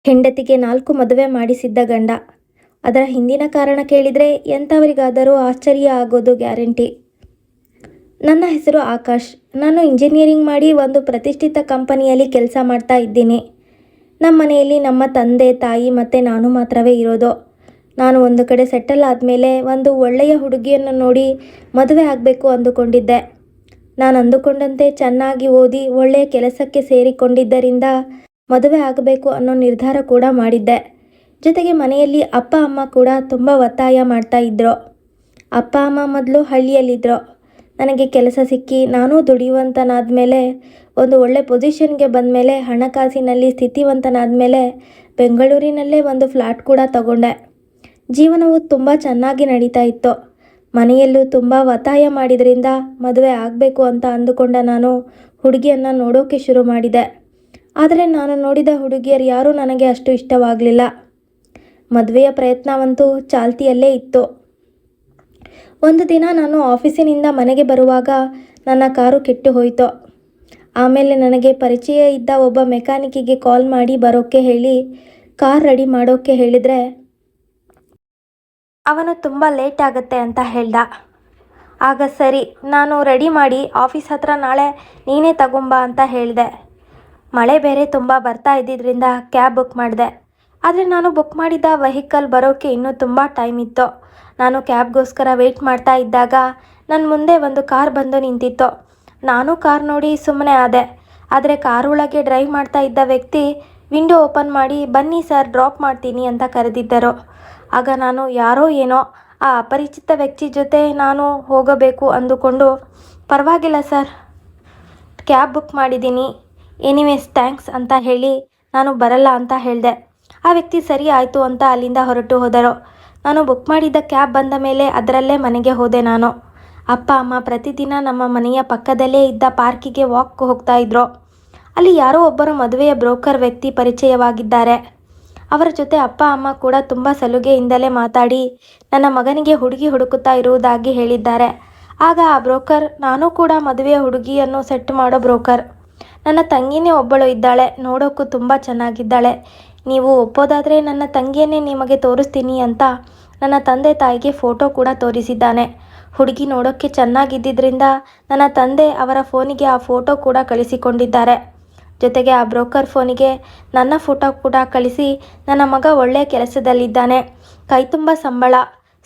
ಹೆಂಡತಿಗೆ 4 ಮದುವೆ ಮಾಡಿಸಿದ್ದ ಗಂಡ. ಅದರ ಹಿಂದಿನ ಕಾರಣ ಕೇಳಿದರೆ ಎಂಥವರಿಗಾದರೂ ಆಶ್ಚರ್ಯ ಆಗೋದು ಗ್ಯಾರಂಟಿ. ನನ್ನ ಹೆಸರು ಆಕಾಶ್. ನಾನು ಇಂಜಿನಿಯರಿಂಗ್ ಮಾಡಿ ಒಂದು ಪ್ರತಿಷ್ಠಿತ ಕಂಪನಿಯಲ್ಲಿ ಕೆಲಸ ಮಾಡ್ತಾ ಇದ್ದೀನಿ. ನಮ್ಮ ಮನೆಯಲ್ಲಿ ನಮ್ಮ ತಂದೆ ತಾಯಿ ಮತ್ತು ನಾನು ಮಾತ್ರವೇ ಇರೋದು. ನಾನು ಒಂದು ಕಡೆ ಸೆಟಲ್ ಆದಮೇಲೆ ಒಂದು ಒಳ್ಳೆಯ ಹುಡುಗಿಯನ್ನು ನೋಡಿ ಮದುವೆ ಆಗಬೇಕು ಅಂದುಕೊಂಡಿದ್ದೆ. ನಾನು ಅಂದುಕೊಂಡಂತೆ ಚೆನ್ನಾಗಿ ಓದಿ ಒಳ್ಳೆಯ ಕೆಲಸಕ್ಕೆ ಸೇರಿಕೊಂಡಿದ್ದರಿಂದ ಮದುವೆ ಆಗಬೇಕು ಅನ್ನೋ ನಿರ್ಧಾರ ಕೂಡ ಮಾಡಿದ್ದೆ. ಜೊತೆಗೆ ಮನೆಯಲ್ಲಿ ಅಪ್ಪ ಅಮ್ಮ ಕೂಡ ತುಂಬ ಒತ್ತಾಯ ಮಾಡ್ತಾ ಇದ್ದರು. ಅಪ್ಪ ಅಮ್ಮ ಮೊದಲು ಹಳ್ಳಿಯಲ್ಲಿದ್ದರು. ನನಗೆ ಕೆಲಸ ಸಿಕ್ಕಿ ನಾನು ದುಡಿಯುವಂತನಾದ ಮೇಲೆ, ಒಂದು ಒಳ್ಳೆ ಪೊಸಿಷನ್ಗೆ ಬಂದಮೇಲೆ, ಹಣಕಾಸಿನಲ್ಲಿ ಸ್ಥಿತಿವಂತನಾದ ಮೇಲೆ ಬೆಂಗಳೂರಿನಲ್ಲೇ ಒಂದು ಫ್ಲ್ಯಾಟ್ ಕೂಡ ತಗೊಂಡೆ. ಜೀವನವು ತುಂಬ ಚೆನ್ನಾಗಿ ನಡೀತಾ ಇತ್ತು. ಮನೆಯಲ್ಲೂ ತುಂಬ ಒತ್ತಾಯ ಮಾಡಿದ್ರಿಂದ ಮದುವೆ ಆಗಬೇಕು ಅಂತ ಅಂದುಕೊಂಡ ನಾನು ಹುಡುಗಿಯನ್ನು ನೋಡೋಕೆ ಶುರು ಮಾಡಿದೆ. ಆದರೆ ನಾನು ನೋಡಿದ ಹುಡುಗಿಯರು ಯಾರೂ ನನಗೆ ಅಷ್ಟು ಇಷ್ಟವಾಗಲಿಲ್ಲ. ಮದುವೆಯ ಪ್ರಯತ್ನವಂತೂ ಚಾಲ್ತಿಯಲ್ಲೇ ಇತ್ತು. ಒಂದು ದಿನ ನಾನು ಆಫೀಸಿನಿಂದ ಮನೆಗೆ ಬರುವಾಗ ನನ್ನ ಕಾರು ಕೆಟ್ಟು ಹೋಯಿತು. ಆಮೇಲೆ ನನಗೆ ಪರಿಚಯ ಇದ್ದ ಒಬ್ಬ ಮೆಕ್ಯಾನಿಕ್ಕಿಗೆ ಕಾಲ್ ಮಾಡಿ ಬರೋಕ್ಕೆ ಹೇಳಿ ಕಾರ್ ರೆಡಿ ಮಾಡೋಕ್ಕೆ ಹೇಳಿದರೆ ಅವನು ತುಂಬ ಲೇಟ್ ಆಗುತ್ತೆ ಅಂತ ಹೇಳ್ದ. ಆಗ ಸರಿ, ನಾನು ರೆಡಿ ಮಾಡಿ ಆಫೀಸ್ ಹತ್ರ ನಾಳೆ ನೀನೇ ತಗೊಂಬ ಅಂತ ಹೇಳಿದೆ. ಮಳೆ ಬೇರೆ ತುಂಬ ಬರ್ತಾ ಇದ್ದಿದ್ದರಿಂದ ಕ್ಯಾಬ್ ಬುಕ್ ಮಾಡಿದೆ. ಆದರೆ ನಾನು ಬುಕ್ ಮಾಡಿದ್ದ ವೆಹಿಕಲ್ ಬರೋಕ್ಕೆ ಇನ್ನೂ ತುಂಬ ಟೈಮ್ ಇತ್ತು. ನಾನು ಕ್ಯಾಬ್ಗೋಸ್ಕರ ವೆಯ್ಟ್ ಮಾಡ್ತಾ ಇದ್ದಾಗ ನನ್ನ ಮುಂದೆ ಒಂದು ಕಾರ್ ಬಂದು ನಿಂತಿತ್ತು. ನಾನು ಕಾರ್ ನೋಡಿ ಸುಮ್ಮನೆ ಆದೆ. ಆದರೆ ಕಾರೊಳಗೆ ಡ್ರೈವ್ ಮಾಡ್ತಾ ಇದ್ದ ವ್ಯಕ್ತಿ ವಿಂಡೋ ಓಪನ್ ಮಾಡಿ ಬನ್ನಿ ಸರ್, ಡ್ರಾಪ್ ಮಾಡ್ತೀನಿ ಅಂತ ಕರೆದಿದ್ದರು. ಆಗ ನಾನು ಯಾರೋ ಏನೋ ಆ ಅಪರಿಚಿತ ವ್ಯಕ್ತಿ ಜೊತೆ ನಾನು ಹೋಗಬೇಕು ಅಂದುಕೊಂಡು, ಪರವಾಗಿಲ್ಲ ಸರ್, ಕ್ಯಾಬ್ ಬುಕ್ ಮಾಡಿದ್ದೀನಿ, ಎನಿವೇಸ್ ಥ್ಯಾಂಕ್ಸ್ ಅಂತ ಹೇಳಿ ನಾನು ಬರಲ್ಲ ಅಂತ ಹೇಳಿದೆ. ಆ ವ್ಯಕ್ತಿ ಸರಿ ಆಯಿತು ಅಂತ ಅಲ್ಲಿಂದ ಹೊರಟು ಹೋದರು. ನಾನು ಬುಕ್ ಮಾಡಿದ್ದ ಕ್ಯಾಬ್ ಬಂದ ಮೇಲೆ ಅದರಲ್ಲೇ ಮನೆಗೆ ಹೋದೆ. ನಾನು ಅಪ್ಪ ಅಮ್ಮ ಪ್ರತಿದಿನ ನಮ್ಮ ಮನೆಯ ಪಕ್ಕದಲ್ಲೇ ಇದ್ದ ಪಾರ್ಕಿಗೆ ವಾಕ್ ಹೋಗ್ತಾ ಇದ್ರು. ಅಲ್ಲಿ ಯಾರೋ ಒಬ್ಬರು ಮದುವೆಯ ಬ್ರೋಕರ್ ವ್ಯಕ್ತಿ ಪರಿಚಯವಾಗಿದ್ದಾರೆ. ಅವರ ಜೊತೆ ಅಪ್ಪ ಅಮ್ಮ ಕೂಡ ತುಂಬ ಸಲುಗೆಯಿಂದಲೇ ಮಾತಾಡಿ ನನ್ನ ಮಗನಿಗೆ ಹುಡುಗಿ ಹುಡುಕುತ್ತಾ ಇರುವುದಾಗಿ ಹೇಳಿದ್ದಾರೆ. ಆಗ ಆ ಬ್ರೋಕರ್ ನಾನು ಕೂಡ ಮದುವೆಯ ಹುಡುಗಿಯನ್ನು ಸೆಟ್ ಮಾಡೋ ಬ್ರೋಕರ್. ನನ್ನ ತಂಗಿನೇ ಒಬ್ಬಳು ಇದ್ದಾಳೆ, ನೋಡೋಕ್ಕೂ ತುಂಬ ಚೆನ್ನಾಗಿದ್ದಾಳೆ. ನೀವು ಒಪ್ಪೋದಾದರೆ ನನ್ನ ತಂಗಿಯನ್ನೇ ನಿಮಗೆ ತೋರಿಸ್ತೀನಿ ಅಂತ ನನ್ನ ತಂದೆ ತಾಯಿಗೆ ಫೋಟೋ ಕೂಡ ತೋರಿಸಿದ್ದಾನೆ. ಹುಡುಗಿ ನೋಡೋಕ್ಕೆ ಚೆನ್ನಾಗಿದ್ದರಿಂದ ನನ್ನ ತಂದೆ ಅವರ ಫೋನಿಗೆ ಆ ಫೋಟೋ ಕೂಡ ಕಳಿಸಿಕೊಂಡಿದ್ದಾರೆ. ಜೊತೆಗೆ ಆ ಬ್ರೋಕರ್ ಫೋನಿಗೆ ನನ್ನ ಫೋಟೋ ಕೂಡ ಕಳಿಸಿ ನನ್ನ ಮಗ ಒಳ್ಳೆಯ ಕೆಲಸದಲ್ಲಿದ್ದಾನೆ, ಕೈ ತುಂಬ ಸಂಬಳ,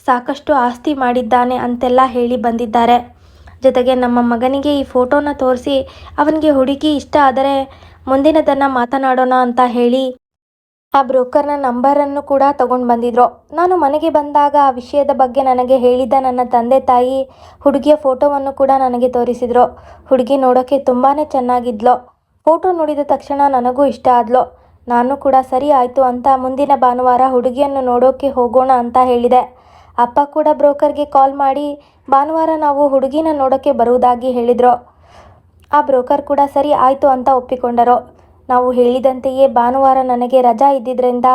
ಸಾಕಷ್ಟು ಆಸ್ತಿ ಮಾಡಿದ್ದಾನೆ ಅಂತೆಲ್ಲ ಹೇಳಿ ಬಂದಿದ್ದಾರೆ. ಜೊತೆಗೆ ನಮ್ಮ ಮಗನಿಗೆ ಈ ಫೋಟೋನ ತೋರಿಸಿ ಅವನಿಗೆ ಹುಡುಗಿ ಇಷ್ಟ ಆದರೆ ಮುಂದಿನದನ್ನು ಮಾತನಾಡೋಣ ಅಂತ ಹೇಳಿ ಆ ಬ್ರೋಕರ್ನ ನಂಬರನ್ನು ಕೂಡ ತಗೊಂಡು ಬಂದಿದ್ರು. ನಾನು ಮನೆಗೆ ಬಂದಾಗ ಆ ವಿಷಯದ ಬಗ್ಗೆ ನನಗೆ ಹೇಳಿದ ನನ್ನ ತಂದೆ ತಾಯಿ ಹುಡುಗಿಯ ಫೋಟೋವನ್ನು ಕೂಡ ನನಗೆ ತೋರಿಸಿದರು. ಹುಡುಗಿ ನೋಡೋಕ್ಕೆ ತುಂಬಾ ಚೆನ್ನಾಗಿದ್ಲು. ಫೋಟೋ ನೋಡಿದ ತಕ್ಷಣ ನನಗೂ ಇಷ್ಟ ಆದ್ಲು. ನಾನು ಕೂಡ ಸರಿ ಆಯಿತು ಅಂತ ಮುಂದಿನ ಭಾನುವಾರ ಹುಡುಗಿಯನ್ನು ನೋಡೋಕ್ಕೆ ಹೋಗೋಣ ಅಂತ ಹೇಳಿದೆ. ಅಪ್ಪ ಕೂಡ ಬ್ರೋಕರ್ಗೆ ಕಾಲ್ ಮಾಡಿ ಭಾನುವಾರ ನಾವು ಹುಡುಗಿನ ನೋಡೋಕ್ಕೆ ಬರುವುದಾಗಿ ಹೇಳಿದರು. ಆ ಬ್ರೋಕರ್ ಕೂಡ ಸರಿ ಆಯಿತು ಅಂತ ಒಪ್ಪಿಕೊಂಡರು. ನಾವು ಹೇಳಿದಂತೆಯೇ ಭಾನುವಾರ ನನಗೆ ರಜಾ ಇದ್ದಿದ್ದರಿಂದ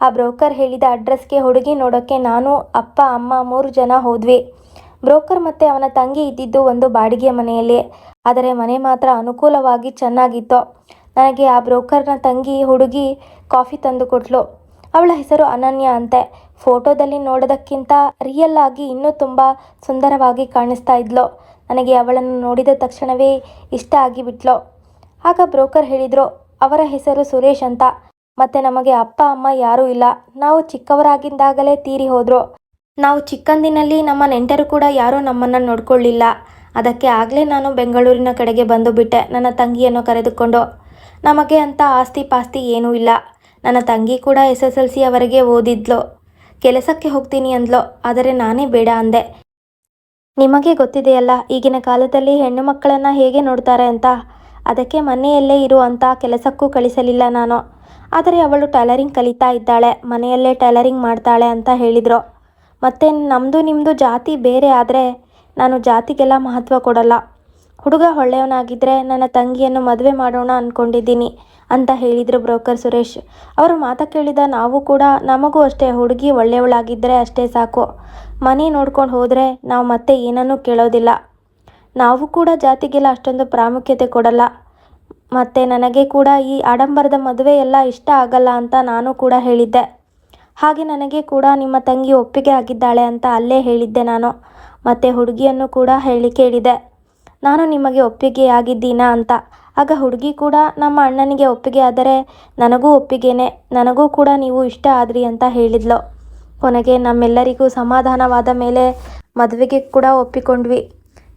ಆ ಬ್ರೋಕರ್ ಹೇಳಿದ ಅಡ್ರೆಸ್ಗೆ ಹುಡುಗಿ ನೋಡೋಕ್ಕೆ ನಾನು, ಅಪ್ಪ ಅಮ್ಮ 3 ಜನ ಹೋದ್ವಿ. ಬ್ರೋಕರ್ ಮತ್ತು ಅವನ ತಂಗಿ ಇದ್ದಿದ್ದು ಒಂದು ಬಾಡಿಗೆಯ ಮನೆಯಲ್ಲಿ. ಆದರೆ ಮನೆ ಮಾತ್ರ ಅನುಕೂಲವಾಗಿ ಚೆನ್ನಾಗಿತ್ತು. ನನಗೆ ಆ ಬ್ರೋಕರ್ನ ತಂಗಿ ಹುಡುಗಿ ಕಾಫಿ ತಂದು ಕೊಟ್ಲು. ಅವಳ ಹೆಸರು ಅನನ್ಯ ಅಂತೆ. ಫೋಟೋದಲ್ಲಿ ನೋಡೋದಕ್ಕಿಂತ ರಿಯಲ್ ಆಗಿ ಇನ್ನೂ ತುಂಬ ಸುಂದರವಾಗಿ ಕಾಣಿಸ್ತಾ ಇದ್ಲು. ನನಗೆ ಅವಳನ್ನು ನೋಡಿದ ತಕ್ಷಣವೇ ಇಷ್ಟ ಆಗಿಬಿಟ್ಲು. ಆಗ ಬ್ರೋಕರ್ ಹೇಳಿದರು, ಅವರ ಹೆಸರು ಸುರೇಶ್ ಅಂತ. ಮತ್ತು ನಮಗೆ ಅಪ್ಪ ಅಮ್ಮ ಯಾರೂ ಇಲ್ಲ. ನಾವು ಚಿಕ್ಕವರಾಗಿದ್ದಾಗಲೇ ತೀರಿ ಹೋದರು. ನಾವು ಚಿಕ್ಕಂದಿನಲ್ಲಿ ನಮ್ಮ ನೆಂಟರು ಕೂಡ ಯಾರೂ ನಮ್ಮನ್ನು ನೋಡ್ಕೊಳ್ಳಿಲ್ಲ. ಅದಕ್ಕೆ ಆಗಲೇ ನಾನು ಬೆಂಗಳೂರಿನ ಕಡೆಗೆ ಬಂದು ಬಿಟ್ಟೆ ನನ್ನ ತಂಗಿಯನ್ನು ಕರೆದುಕೊಂಡು. ನಮಗೆ ಅಂತ ಆಸ್ತಿ ಪಾಸ್ತಿ ಏನೂ ಇಲ್ಲ. ನನ್ನ ತಂಗಿ ಕೂಡ SSLCಯವರೆಗೆ ಓದಿದ್ಲು. ಕೆಲಸಕ್ಕೆ ಹೋಗ್ತೀನಿ ಅಂದ್ಲು. ಆದರೆ ನಾನೇ ಬೇಡ ಅಂದೆ. ನಿಮಗೆ ಗೊತ್ತಿದೆಯಲ್ಲ ಈಗಿನ ಕಾಲದಲ್ಲಿ ಹೆಣ್ಣು ಮಕ್ಕಳನ್ನು ಹೇಗೆ ನೋಡ್ತಾರೆ ಅಂತ. ಅದಕ್ಕೆ ಮನೆಯಲ್ಲೇ ಇರುವಂಥ ಕೆಲಸಕ್ಕೂ ಕಳಿಸಲಿಲ್ಲ ನಾನು. ಆದರೆ ಅವಳು ಟೈಲರಿಂಗ್ ಕಲಿತಾ ಇದ್ದಾಳೆ, ಮನೆಯಲ್ಲೇ ಟೈಲರಿಂಗ್ ಮಾಡ್ತಾಳೆ ಅಂತ ಹೇಳಿದರು. ಮತ್ತು ನಮ್ಮದು ನಿಮ್ಮದು ಜಾತಿ ಬೇರೆ ಆದರೆ ನಾನು ಜಾತಿಗೆಲ್ಲ ಮಹತ್ವ ಕೊಡಲ್ಲ. ಹುಡುಗ ಒಳ್ಳೆಯವನಾಗಿದ್ದರೆ ನನ್ನ ತಂಗಿಯನ್ನು ಮದುವೆ ಮಾಡೋಣ ಅಂದ್ಕೊಂಡಿದ್ದೀನಿ ಅಂತ ಹೇಳಿದರು ಬ್ರೋಕರ್ ಸುರೇಶ್. ಅವರು ಮಾತು ಕೇಳಿದ ನಾವು ಕೂಡ ನಮಗೂ ಅಷ್ಟೇ, ಹುಡುಗಿ ಒಳ್ಳೆಯವಳಾಗಿದ್ದರೆ ಅಷ್ಟೇ ಸಾಕು, ಮನೆ ನೋಡ್ಕೊಂಡು ಹೋದರೆ ನಾವು ಮತ್ತೆ ಏನನ್ನೂ ಕೇಳೋದಿಲ್ಲ. ನಾವು ಕೂಡ ಜಾತಿಗೆಲ್ಲ ಅಷ್ಟೊಂದು ಪ್ರಾಮುಖ್ಯತೆ ಕೊಡಲ್ಲ. ಮತ್ತು ನನಗೆ ಕೂಡ ಈ ಆಡಂಬರದ ಮದುವೆ ಎಲ್ಲ ಇಷ್ಟ ಆಗಲ್ಲ ಅಂತ ನಾನು ಕೂಡ ಹೇಳಿದ್ದೆ. ಹಾಗೆ ನನಗೆ ಕೂಡ ನಿಮ್ಮ ತಂಗಿ ಒಪ್ಪಿಗೆ ಆಗಿದ್ದಾಳೆ ಅಂತ ಅಲ್ಲೇ ಹೇಳಿದ್ದೆ ನಾನು. ಮತ್ತು ಹುಡುಗಿಯನ್ನು ಕೂಡ ಕೇಳಿದೆ, ನಾನು ನಿಮಗೆ ಒಪ್ಪಿಗೆ ಆಗಿದ್ದೀನಾ ಅಂತ. ಆಗ ಹುಡುಗಿ ಕೂಡ ನಮ್ಮ ಅಣ್ಣನಿಗೆ ಒಪ್ಪಿಗೆ ಆದರೆ ನನಗೂ ಒಪ್ಪಿಗೆನೆ, ನನಗೂ ಕೂಡ ನೀವು ಇಷ್ಟ ಆದ್ರಿ ಅಂತ ಹೇಳಿದ್ಲು. ಕೊನೆಗೆ ನಮ್ಮೆಲ್ಲರಿಗೂ ಸಮಾಧಾನವಾದ ಮೇಲೆ ಮದುವೆಗೆ ಕೂಡ ಒಪ್ಪಿಕೊಂಡ್ವಿ.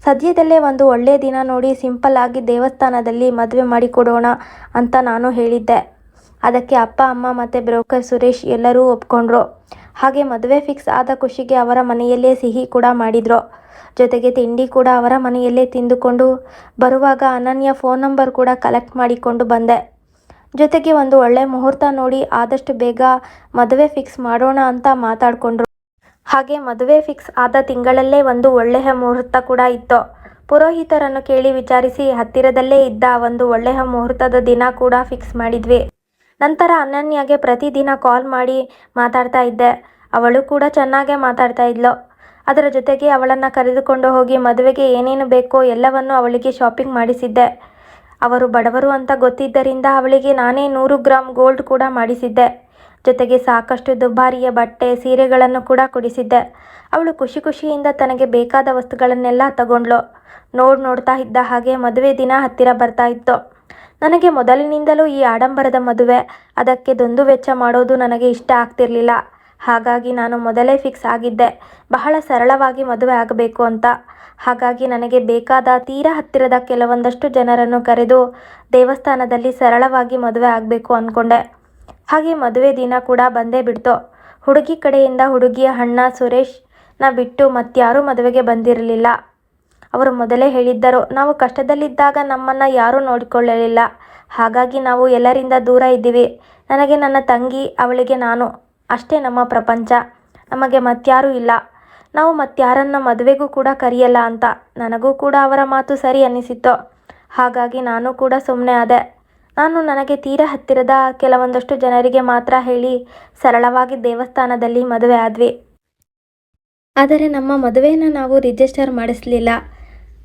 ಸದ್ಯದಲ್ಲೇ ಒಂದು ಒಳ್ಳೆಯ ದಿನ ನೋಡಿ ಸಿಂಪಲ್ ಆಗಿ ದೇವಸ್ಥಾನದಲ್ಲಿ ಮದುವೆ ಮಾಡಿಕೊಡೋಣ ಅಂತ ನಾನು ಹೇಳಿದ್ದೆ. ಅದಕ್ಕೆ ಅಪ್ಪ ಅಮ್ಮ ಮತ್ತು ಬ್ರೋಕರ್ ಸುರೇಶ್ ಎಲ್ಲರೂ ಒಪ್ಕೊಂಡ್ರು. ಹಾಗೆ ಮದುವೆ ಫಿಕ್ಸ್ ಆದ ಖುಷಿಗೆ ಅವರ ಮನೆಯಲ್ಲೇ ಸಿಹಿ ಕೂಡ ಮಾಡಿದರು. ಜೊತೆಗೆ ತಿಂಡಿ ಕೂಡ ಅವರ ಮನೆಯಲ್ಲೇ ತಿಂದುಕೊಂಡು ಬರುವಾಗ ಅನನ್ಯ ಫೋನ್ ನಂಬರ್ ಕೂಡ ಕಲೆಕ್ಟ್ ಮಾಡಿಕೊಂಡು ಬಂದೆ. ಜೊತೆಗೆ ಒಂದು ಒಳ್ಳೆ ಮುಹೂರ್ತ ನೋಡಿ ಆದಷ್ಟು ಬೇಗ ಮದುವೆ ಫಿಕ್ಸ್ ಮಾಡೋಣ ಅಂತ ಮಾತಾಡಿಕೊಂಡ್ರು. ಹಾಗೆ ಮದುವೆ ಫಿಕ್ಸ್ ಆದ ತಿಂಗಳಲ್ಲೇ ಒಂದು ಒಳ್ಳೆಯ ಮುಹೂರ್ತ ಕೂಡ ಇತ್ತು. ಪುರೋಹಿತರನ್ನು ಕೇಳಿ ವಿಚಾರಿಸಿ ಹತ್ತಿರದಲ್ಲೇ ಇದ್ದ ಒಂದು ಒಳ್ಳೆಯ ಮುಹೂರ್ತದ ದಿನ ಕೂಡ ಫಿಕ್ಸ್ ಮಾಡಿದ್ವಿ. ನಂತರ ಅನನ್ಯಗೆ ಪ್ರತಿದಿನ ಕಾಲ್ ಮಾಡಿ ಮಾತಾಡ್ತಾ ಇದ್ದೆ. ಅವಳು ಕೂಡ ಚೆನ್ನಾಗೇ ಮಾತಾಡ್ತಾ ಇದ್ಲು. ಅದರ ಜೊತೆಗೆ ಅವಳನ್ನು ಕರೆದುಕೊಂಡು ಹೋಗಿ ಮದುವೆಗೆ ಏನೇನು ಬೇಕೋ ಎಲ್ಲವನ್ನು ಅವಳಿಗೆ ಶಾಪಿಂಗ್ ಮಾಡಿಸಿದ್ದೆ. ಅವರು ಬಡವರು ಅಂತ ಗೊತ್ತಿದ್ದರಿಂದ ಅವಳಿಗೆ ನಾನೇ 100 ಗ್ರಾಂ ಗೋಲ್ಡ್ ಕೂಡ ಮಾಡಿಸಿದ್ದೆ. ಜೊತೆಗೆ ಸಾಕಷ್ಟು ದುಬಾರಿಯ ಬಟ್ಟೆ ಸೀರೆಗಳನ್ನು ಕೂಡ ಕೊಡಿಸಿದ್ದೆ. ಅವಳು ಖುಷಿ ಖುಷಿಯಿಂದ ತನಗೆ ಬೇಕಾದ ವಸ್ತುಗಳನ್ನೆಲ್ಲ ತಗೊಂಡ್ಳು. ನೋಡ್ತಾ ಇದ್ದ ಹಾಗೆ ಮದುವೆ ದಿನ ಹತ್ತಿರ ಬರ್ತಾ ಇತ್ತು. ನನಗೆ ಮೊದಲಿನಿಂದಲೂ ಈ ಆಡಂಬರದ ಮದುವೆ, ಅದಕ್ಕೆ ದುಂದು ವೆಚ್ಚ ಮಾಡೋದು ನನಗೆ ಇಷ್ಟ ಆಗ್ತಿರ್ಲಿಲ್ಲ. ಹಾಗಾಗಿ ನಾನು ಮೊದಲೇ ಫಿಕ್ಸ್ ಆಗಿದ್ದೆ ಬಹಳ ಸರಳವಾಗಿ ಮದುವೆ ಆಗಬೇಕು ಅಂತ. ಹಾಗಾಗಿ ನನಗೆ ಬೇಕಾದ ತೀರಾ ಹತ್ತಿರದ ಕೆಲವೊಂದಷ್ಟು ಜನರನ್ನು ಕರೆದು ದೇವಸ್ಥಾನದಲ್ಲಿ ಸರಳವಾಗಿ ಮದುವೆ ಆಗಬೇಕು ಅಂದ್ಕೊಂಡೆ. ಹಾಗೆ ಮದುವೆ ದಿನ ಕೂಡ ಬಂದೇ ಬಿಡ್ತು. ಹುಡುಗಿ ಕಡೆಯಿಂದ ಹುಡುಗಿಯ ಅಣ್ಣ ಸುರೇಶ್ನ ಬಿಟ್ಟು ಮತ್ಯಾರೂ ಮದುವೆಗೆ ಬಂದಿರಲಿಲ್ಲ. ಅವರು ಮೊದಲೇ ಹೇಳಿದ್ದರು, ನಾವು ಕಷ್ಟದಲ್ಲಿದ್ದಾಗ ನಮ್ಮನ್ನು ಯಾರೂ ನೋಡಿಕೊಳ್ಳಲಿಲ್ಲ. ಹಾಗಾಗಿ ನಾವು ಎಲ್ಲರಿಂದ ದೂರ ಇದ್ದೀವಿ. ನನಗೆ ನನ್ನ ತಂಗಿ, ಅವಳಿಗೆ ನಾನು, ಅಷ್ಟೇ ನಮ್ಮ ಪ್ರಪಂಚ. ನಮಗೆ ಮತ್ಯಾರೂ ಇಲ್ಲ. ನಾವು ಮತ್ಯಾರನ್ನ ಮದುವೆಗೂ ಕೂಡ ಕರೆಯಲ್ಲ ಅಂತ. ನನಗೂ ಕೂಡ ಅವರ ಮಾತು ಸರಿ ಅನ್ನಿಸಿತ್ತು. ಹಾಗಾಗಿ ನಾನು ಕೂಡ ಸುಮ್ಮನೆ ಆದೆ. ನಾನು ನನಗೆ ತೀರಾ ಹತ್ತಿರದ ಕೆಲವೊಂದಷ್ಟು ಜನರಿಗೆ ಮಾತ್ರ ಹೇಳಿ ಸರಳವಾಗಿ ದೇವಸ್ಥಾನದಲ್ಲಿ ಮದುವೆ ಆದ್ವಿ. ಆದರೆ ನಮ್ಮ ಮದುವೆಯನ್ನು ನಾವು ರಿಜಿಸ್ಟರ್ ಮಾಡಿಸಲಿಲ್ಲ.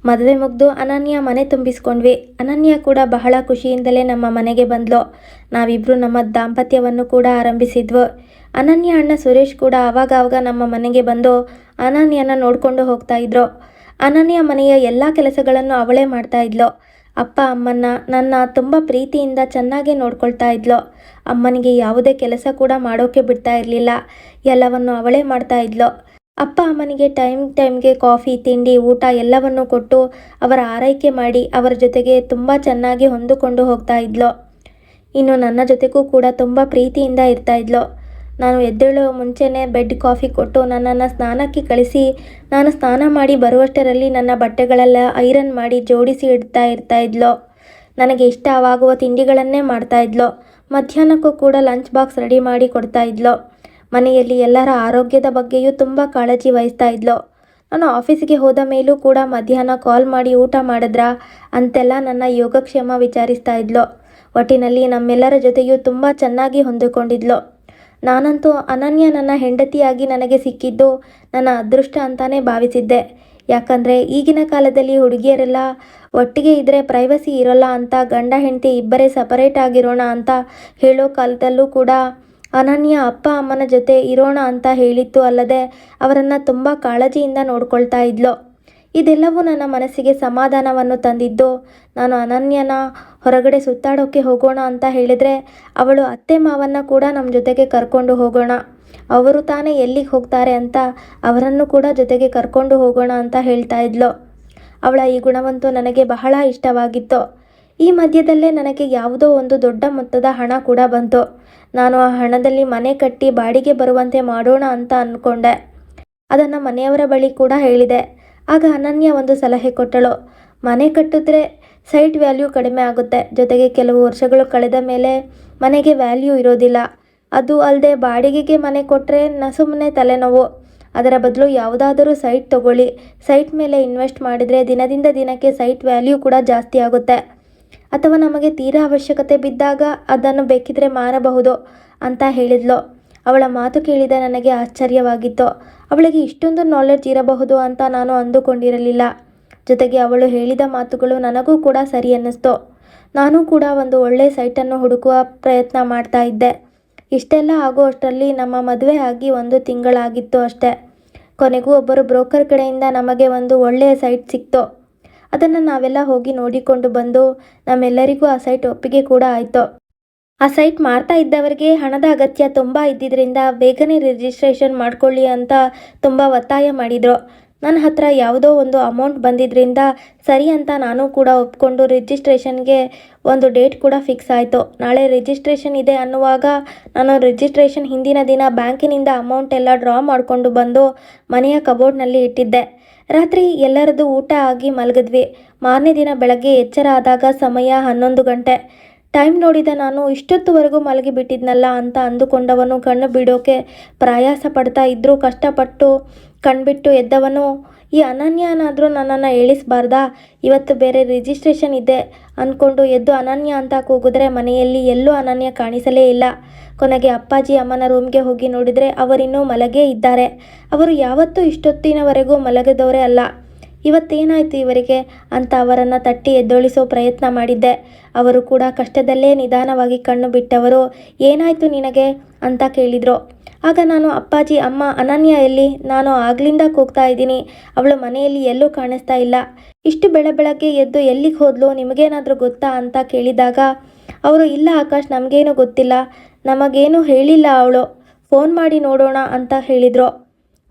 ಮದುವೆ ಮುಗಿದು ಅನನ್ಯ ಮನೆ ತುಂಬಿಸ್ಕೊಂಡ್ವಿ. ಅನನ್ಯ ಕೂಡ ಬಹಳ ಖುಷಿಯಿಂದಲೇ ನಮ್ಮ ಮನೆಗೆ ಬಂದ್ಲು. ನಾವಿಬ್ಬರು ನಮ್ಮ ದಾಂಪತ್ಯವನ್ನು ಕೂಡ ಆರಂಭಿಸಿದ್ವು. ಅನನ್ಯ ಅಣ್ಣ ಸುರೇಶ್ ಕೂಡ ಆವಾಗ ನಮ್ಮ ಮನೆಗೆ ಬಂದು ಅನನ್ಯನ ನೋಡಿಕೊಂಡು ಹೋಗ್ತಾ ಇದ್ರು. ಅನನ್ಯ ಮನೆಯ ಎಲ್ಲ ಕೆಲಸಗಳನ್ನು ಅವಳೇ ಮಾಡ್ತಾ ಇದ್ಲು. ಅಪ್ಪ ಅಮ್ಮನ್ನ ನನ್ನ ತುಂಬ ಪ್ರೀತಿಯಿಂದ ಚೆನ್ನಾಗೇ ನೋಡ್ಕೊಳ್ತಾ ಇದ್ಲು. ಅಮ್ಮನಿಗೆ ಯಾವುದೇ ಕೆಲಸ ಕೂಡ ಮಾಡೋಕೆ ಬಿಡ್ತಾ ಇರಲಿಲ್ಲ. ಎಲ್ಲವನ್ನು ಅವಳೇ ಮಾಡ್ತಾ ಇದ್ಲು. ಅಪ್ಪ ಅಮ್ಮನಿಗೆ ಟೈಮ್ಗೆ ಕಾಫಿ, ತಿಂಡಿ, ಊಟ ಎಲ್ಲವನ್ನು ಕೊಟ್ಟು ಅವರ ಆರೈಕೆ ಮಾಡಿ ಅವರ ಜೊತೆಗೆ ತುಂಬ ಚೆನ್ನಾಗಿ ಹೊಂದಿಕೊಂಡು ಹೋಗ್ತಾ ಇದ್ಲು. ಇನ್ನು ನನ್ನ ಜೊತೆಗೂ ಕೂಡ ತುಂಬ ಪ್ರೀತಿಯಿಂದ ಇರ್ತಾ ಇದ್ಲು. ನಾನು ಎದ್ದೇಳುವ ಮುಂಚೆನೇ ಬೆಡ್ ಕಾಫಿ ಕೊಟ್ಟು ನನ್ನನ್ನು ಸ್ನಾನಕ್ಕೆ ಕಳಿಸಿ ನಾನು ಸ್ನಾನ ಮಾಡಿ ಬರುವಷ್ಟರಲ್ಲಿ ನನ್ನ ಬಟ್ಟೆಗಳೆಲ್ಲ ಐರನ್ ಮಾಡಿ ಜೋಡಿಸಿ ಇಡ್ತಾ ಇದ್ಲು. ನನಗೆ ಇಷ್ಟವಾಗುವ ತಿಂಡಿಗಳನ್ನೇ ಮಾಡ್ತಾ ಇದ್ಲು. ಮಧ್ಯಾಹ್ನಕ್ಕೂ ಕೂಡ ಲಂಚ್ ಬಾಕ್ಸ್ ರೆಡಿ ಮಾಡಿ ಕೊಡ್ತಾ ಇದ್ಲು. ಮನೆಯಲ್ಲಿ ಎಲ್ಲರ ಆರೋಗ್ಯದ ಬಗ್ಗೆಯೂ ತುಂಬ ಕಾಳಜಿ ವಹಿಸ್ತಾ ಇದ್ಲು. ನಾನು ಆಫೀಸಿಗೆ ಹೋದ ಮೇಲೂ ಕೂಡ ಮಧ್ಯಾಹ್ನ ಕಾಲ್ ಮಾಡಿ ಊಟ ಮಾಡಿದ್ರಾ ಅಂತೆಲ್ಲ ನನ್ನ ಯೋಗಕ್ಷೇಮ ವಿಚಾರಿಸ್ತಾ ಇದ್ಲು. ಒಟ್ಟಿನಲ್ಲಿ ನಮ್ಮೆಲ್ಲರ ಜೊತೆಯೂ ತುಂಬ ಚೆನ್ನಾಗಿ ಹೊಂದಿಕೊಂಡಿದ್ಲು. ನಾನಂತೂ ಅನನ್ಯ ನನ್ನ ಹೆಂಡತಿಯಾಗಿ ನನಗೆ ಸಿಕ್ಕಿದ್ದು ನನ್ನ ಅದೃಷ್ಟ ಅಂತಾನೇ ಭಾವಿಸಿದ್ದೆ. ಯಾಕಂದರೆ ಈಗಿನ ಕಾಲದಲ್ಲಿ ಹುಡುಗಿಯರೆಲ್ಲ ಒಟ್ಟಿಗೆ ಇದ್ದರೆ ಪ್ರೈವಸಿ ಇರೋಲ್ಲ ಅಂತ ಗಂಡ ಹೆಂಡತಿ ಇಬ್ಬರೇ ಸಪರೇಟ್ ಆಗಿರೋಣ ಅಂತ ಹೇಳೋ ಕಾಲದಲ್ಲೂ ಕೂಡ ಅನನ್ಯ ಅಪ್ಪ ಅಮ್ಮನ ಜೊತೆ ಇರೋಣ ಅಂತ ಹೇಳಿತ್ತು ಅಲ್ಲದೆ ಅವರನ್ನು ತುಂಬ ಕಾಳಜಿಯಿಂದ ನೋಡ್ಕೊಳ್ತಾ ಇದ್ಲು. ಇದೆಲ್ಲವೂ ನನ್ನ ಮನಸ್ಸಿಗೆ ಸಮಾಧಾನವನ್ನು ತಂದಿದ್ದು. ನಾನು ಅನನ್ಯನ ಹೊರಗಡೆ ಸುತ್ತಾಡೋಕ್ಕೆ ಹೋಗೋಣ ಅಂತ ಹೇಳಿದರೆ ಅವಳು ಅತ್ತೆ ಮಾವನ್ನ ಕೂಡ ನಮ್ಮ ಜೊತೆಗೆ ಕರ್ಕೊಂಡು ಹೋಗೋಣ, ಅವರು ತಾನೇ ಎಲ್ಲಿಗೆ ಹೋಗ್ತಾರೆ ಅಂತ ಅವರನ್ನು ಕೂಡ ಜೊತೆಗೆ ಕರ್ಕೊಂಡು ಹೋಗೋಣ ಅಂತ ಹೇಳ್ತಾ ಇದ್ಲು. ಅವಳ ಈ ಗುಣವಂತೂ ನನಗೆ ಬಹಳ ಇಷ್ಟವಾಗಿತ್ತು. ಈ ಮಧ್ಯದಲ್ಲೇ ನನಗೆ ಯಾವುದೋ ಒಂದು ದೊಡ್ಡ ಮೊತ್ತದ ಹಣ ಕೂಡ ಬಂತು. ನಾನು ಆ ಹಣದಲ್ಲಿ ಮನೆ ಕಟ್ಟಿ ಬಾಡಿಗೆ ಬರುವಂತೆ ಮಾಡೋಣ ಅಂತ ಅಂದ್ಕೊಂಡೆ. ಅದನ್ನು ಮನೆಯವರ ಬಳಿ ಕೂಡ ಹೇಳಿದೆ. ಆಗ ಅನನ್ಯ ಒಂದು ಸಲಹೆ ಕೊಟ್ಟಳು. ಮನೆ ಕಟ್ಟಿದ್ರೆ ಸೈಟ್ ವ್ಯಾಲ್ಯೂ ಕಡಿಮೆ ಆಗುತ್ತೆ. ಜೊತೆಗೆ ಕೆಲವು ವರ್ಷಗಳು ಕಳೆದ ಮೇಲೆ ಮನೆಗೆ ವ್ಯಾಲ್ಯೂ ಇರೋದಿಲ್ಲ. ಅದು ಅಲ್ಲದೆ ಬಾಡಿಗೆಗೆ ಮನೆ ಕೊಟ್ಟರೆ ಸುಮ್ಮನೆ ತಲೆನೋವು. ಅದರ ಬದಲು ಯಾವುದಾದರೂ ಸೈಟ್ ತಗೊಳ್ಳಿ. ಸೈಟ್ ಮೇಲೆ ಇನ್ವೆಸ್ಟ್ ಮಾಡಿದರೆ ದಿನದಿಂದ ದಿನಕ್ಕೆ ಸೈಟ್ ವ್ಯಾಲ್ಯೂ ಕೂಡ ಜಾಸ್ತಿ ಆಗುತ್ತೆ. ಅಥವಾ ನಮಗೆ ತೀರಾ ಅವಶ್ಯಕತೆ ಬಿದ್ದಾಗ ಅದನ್ನು ಬೇಕಿದ್ರೆ ಮಾರಬಹುದು ಅಂತ ಹೇಳಿದ್ಲು. ಅವಳ ಮಾತು ಕೇಳಿದ ನನಗೆ ಆಶ್ಚರ್ಯವಾಗಿತ್ತು. ಅವಳಿಗೆ ಇಷ್ಟೊಂದು ನಾಲೆಡ್ಜ್ ಇರಬಹುದು ಅಂತ ನಾನು ಅಂದುಕೊಂಡಿರಲಿಲ್ಲ. ಜೊತೆಗೆ ಅವಳು ಹೇಳಿದ ಮಾತುಗಳು ನನಗೂ ಕೂಡ ಸರಿ ಅನ್ನಿಸ್ತು. ನಾನು ಕೂಡ ಒಂದು ಒಳ್ಳೆಯ ಸೈಟನ್ನು ಹುಡುಕುವ ಪ್ರಯತ್ನ ಮಾಡ್ತಾ ಇದ್ದೆ. ಇಷ್ಟೆಲ್ಲ ಆಗೋ ಅಷ್ಟರಲ್ಲಿ ನಮ್ಮ ಮದುವೆ ಆಗಿ 1 ತಿಂಗಳಾಗಿತ್ತು ಅಷ್ಟೆ. ಕೊನೆಗೂ ಒಬ್ಬರು ಬ್ರೋಕರ್ ಕಡೆಯಿಂದ ನಮಗೆ ಒಂದು ಒಳ್ಳೆಯ ಸೈಟ್ ಸಿಕ್ತು. ಅದನ್ನು ನಾವೆಲ್ಲ ಹೋಗಿ ನೋಡಿಕೊಂಡು ಬಂದು ನಮ್ಮೆಲ್ಲರಿಗೂ ಆ ಸೈಟ್ ಒಪ್ಪಿಗೆ ಕೂಡ ಆಯಿತು. ಆ ಸೈಟ್ ಮಾರ್ತಾ ಇದ್ದವರಿಗೆ ಹಣದ ಅಗತ್ಯ ತುಂಬ ಇದ್ದಿದ್ದರಿಂದ ಬೇಗನೆ ರಿಜಿಸ್ಟ್ರೇಷನ್ ಮಾಡ್ಕೊಳ್ಳಿ ಅಂತ ತುಂಬ ಒತ್ತಾಯ ಮಾಡಿದರು. ನನ್ನ ಹತ್ರ ಯಾವುದೋ ಒಂದು ಅಮೌಂಟ್ ಬಂದಿದ್ದರಿಂದ ಸರಿ ಅಂತ ನಾನು ಕೂಡ ಒಪ್ಕೊಂಡು ರಿಜಿಸ್ಟ್ರೇಷನ್ಗೆ ಒಂದು ಡೇಟ್ ಕೂಡ ಫಿಕ್ಸ್ ಆಯಿತು. ನಾಳೆ ರಿಜಿಸ್ಟ್ರೇಷನ್ ಇದೆ ಅನ್ನುವಾಗ ನಾನು ರಿಜಿಸ್ಟ್ರೇಷನ್ ಹಿಂದಿನ ದಿನ ಬ್ಯಾಂಕಿನಿಂದ ಅಮೌಂಟ್ ಎಲ್ಲ ಡ್ರಾ ಮಾಡಿಕೊಂಡು ಬಂದು ಮನೆಯ ಕಬೋರ್ಡ್ನಲ್ಲಿ ಇಟ್ಟಿದ್ದೆ. ರಾತ್ರಿ ಎಲ್ಲರದ್ದು ಊಟ ಆಗಿ ಮಲಗಿದ್ವಿ. ಮಾರನೇ ದಿನ ಬೆಳಗ್ಗೆ ಎಚ್ಚರ ಆದಾಗ ಸಮಯ 11 ಗಂಟೆ. ಟೈಮ್ ನೋಡಿದ ನಾನು ಇಷ್ಟೊತ್ತುವರೆಗೂ ಮಲಗಿಬಿಟ್ಟಿದ್ನಲ್ಲ ಅಂತ ಅಂದುಕೊಂಡವನು ಕಣ್ಣು ಬಿಡೋಕೆ ಪ್ರಯಾಸ ಪಡ್ತಾ ಇದ್ದರೂ ಕಷ್ಟಪಟ್ಟು ಕಣ್ಬಿಟ್ಟು ಎದ್ದವನು, ಈ ಅನನ್ಯನಾದರೂ ನನ್ನನ್ನು ಏಳಿಸಬಾರ್ದಾ, ಇವತ್ತು ಬೇರೆ ರಿಜಿಸ್ಟ್ರೇಷನ್ ಇದೆ ಅಂದ್ಕೊಂಡು ಎದ್ದು ಅನನ್ಯ ಅಂತ ಕೂಗಿದ್ರೆ ಮನೆಯಲ್ಲಿ ಎಲ್ಲೂ ಅನನ್ಯ ಕಾಣಿಸಲೇ ಇಲ್ಲ. ಕೊನೆಗೆ ಅಪ್ಪಾಜಿ ಅಮ್ಮನ ರೂಮ್ಗೆ ಹೋಗಿ ನೋಡಿದರೆ ಅವರಿನ್ನೂ ಮಲಗೇ ಇದ್ದಾರೆ. ಅವರು ಯಾವತ್ತೂ ಇಷ್ಟೊತ್ತಿನವರೆಗೂ ಮಲಗಿದವರೇ ಅಲ್ಲ. ಇವತ್ತೇನಾಯಿತು ಇವರಿಗೆ ಅಂತ ಅವರನ್ನು ತಟ್ಟಿ ಎದ್ದೊಳಿಸೋ ಪ್ರಯತ್ನ ಮಾಡಿದ್ದೆ. ಅವರು ಕೂಡ ಕಷ್ಟದಲ್ಲೇ ನಿಧಾನವಾಗಿ ಕಣ್ಣು ಬಿಟ್ಟವರು. ಏನಾಯಿತು ನಿನಗೆ ಅಂತ ಕೇಳಿದರು. ಆಗ ನಾನು, ಅಪ್ಪಾಜಿ ಅಮ್ಮ, ಅನನ್ಯ ಎಲ್ಲಿ? ನಾನು ಆಗ್ಲಿಂದ ಕೂಗ್ತಾ ಇದ್ದೀನಿ, ಅವಳು ಮನೆಯಲ್ಲಿ ಎಲ್ಲೂ ಕಾಣಿಸ್ತಾ ಇಲ್ಲ. ಇಷ್ಟು ಬೆಳಗ್ಗೆ ಎದ್ದು ಎಲ್ಲಿಗೆ ಹೋದ್ಲು, ನಿಮಗೇನಾದರೂ ಗೊತ್ತಾ ಅಂತ ಕೇಳಿದಾಗ ಅವರು, ಇಲ್ಲ ಆಕಾಶ್, ನಮಗೇನು ಗೊತ್ತಿಲ್ಲ, ನಮಗೇನು ಹೇಳಿಲ್ಲ ಅವಳು, ಫೋನ್ ಮಾಡಿ ನೋಡೋಣ ಅಂತ ಹೇಳಿದರು.